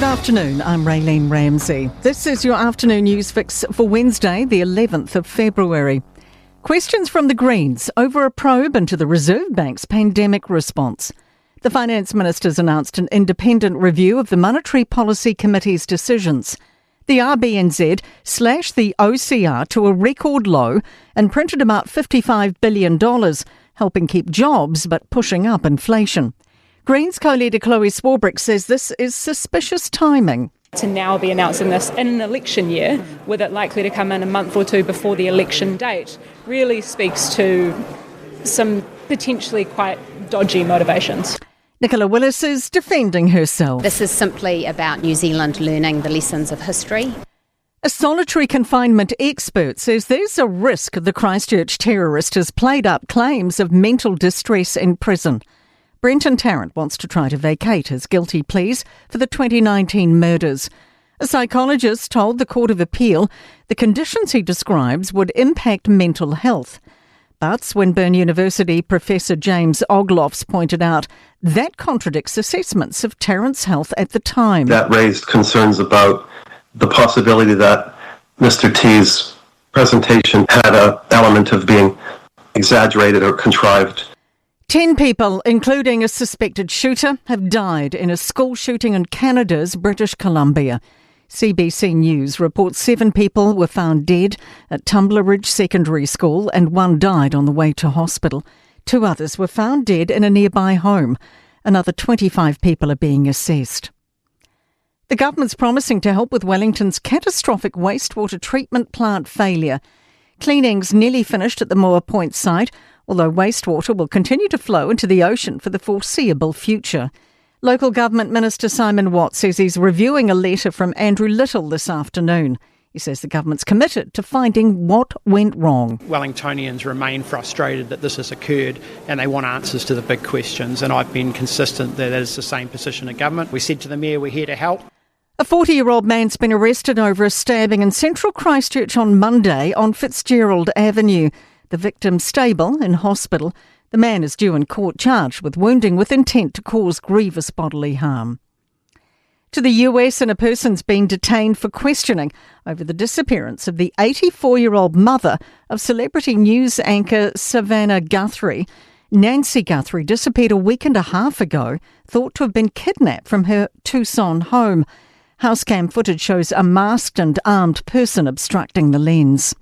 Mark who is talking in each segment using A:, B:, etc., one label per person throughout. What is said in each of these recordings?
A: Good afternoon, I'm Raylene Ramsey. This is your afternoon news fix for Wednesday, the 11th of February. Questions from the Greens over a probe into the Reserve Bank's pandemic response. The Finance Minister's announced an independent review of the Monetary Policy Committee's decisions. The RBNZ slashed the OCR to a record low and printed about $55 billion, helping keep jobs but pushing up inflation. Greens co-leader Chloe Swarbrick says this is suspicious timing.
B: To now be announcing this in an election year, with it likely to come in a month or two before the election date, really speaks to some potentially quite dodgy motivations.
A: Nicola Willis is defending herself.
C: This is simply about New Zealand learning the lessons of history.
A: A solitary confinement expert says there's a risk the Christchurch terrorist has played up claims of mental distress in prison. Brenton Tarrant wants to try to vacate his guilty pleas for the 2019 murders. A psychologist told the Court of Appeal the conditions he describes would impact mental health. But Swinburne University Professor James Ogloffs pointed out that contradicts assessments of Tarrant's health at the time.
D: That raised concerns about the possibility that Mr. T's presentation had an element of being exaggerated or contrived.
A: 10 people, including a suspected shooter, have died in a school shooting in Canada's British Columbia. CBC News reports 7 people were found dead at Tumbler Ridge Secondary School and 1 died on the way to hospital. 2 others were found dead in a nearby home. Another 25 people are being assessed. The government's promising to help with Wellington's catastrophic wastewater treatment plant failure. Cleaning's nearly finished at the Moa Point site, although wastewater will continue to flow into the ocean for the foreseeable future. Local Government Minister Simon Watt says he's reviewing a letter from Andrew Little this afternoon. He says the government's committed to finding what went wrong.
E: Wellingtonians remain frustrated that this has occurred and they want answers to the big questions, and I've been consistent that is the same position of government. We said to the Mayor we're here to help.
A: A 40-year-old man's been arrested over a stabbing in central Christchurch on Monday on Fitzgerald Avenue. The victim's stable in hospital. The man is due in court charged with wounding with intent to cause grievous bodily harm. To the US, and a person's been detained for questioning over the disappearance of the 84-year-old mother of celebrity news anchor Savannah Guthrie. Nancy Guthrie disappeared a week and a half ago, thought to have been kidnapped from her Tucson home. Housecam footage shows a masked and armed person obstructing the lens.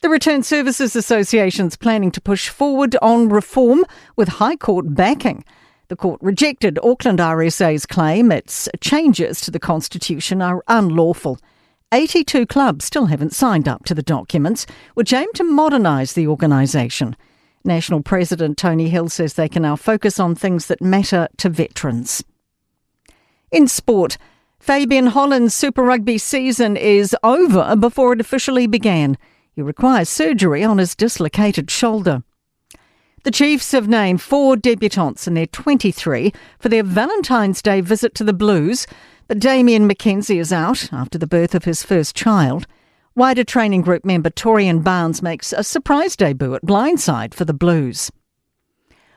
A: The Return Services Association's planning to push forward on reform with High Court backing. The court rejected Auckland RSA's claim its changes to the Constitution are unlawful. 82 clubs still haven't signed up to the documents, which aim to modernise the organisation. National President Tony Hill says they can now focus on things that matter to veterans. In sport, Fabian Holland's Super Rugby season is over before it officially began. He requires surgery on his dislocated shoulder. The Chiefs have named 4 debutants in their 23 for their Valentine's Day visit to the Blues, but Damien McKenzie is out after the birth of his first child. Wider training group member Torian Barnes makes a surprise debut at blindside for the Blues.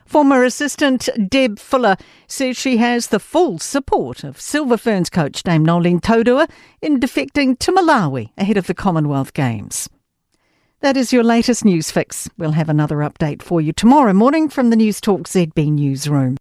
A: Former assistant Deb Fuller says she has the full support of Silver Ferns coach Dame Nolene Taurua in defecting to Malawi ahead of the Commonwealth Games. That is your latest news fix. We'll have another update for you tomorrow morning from the Newstalk ZB newsroom.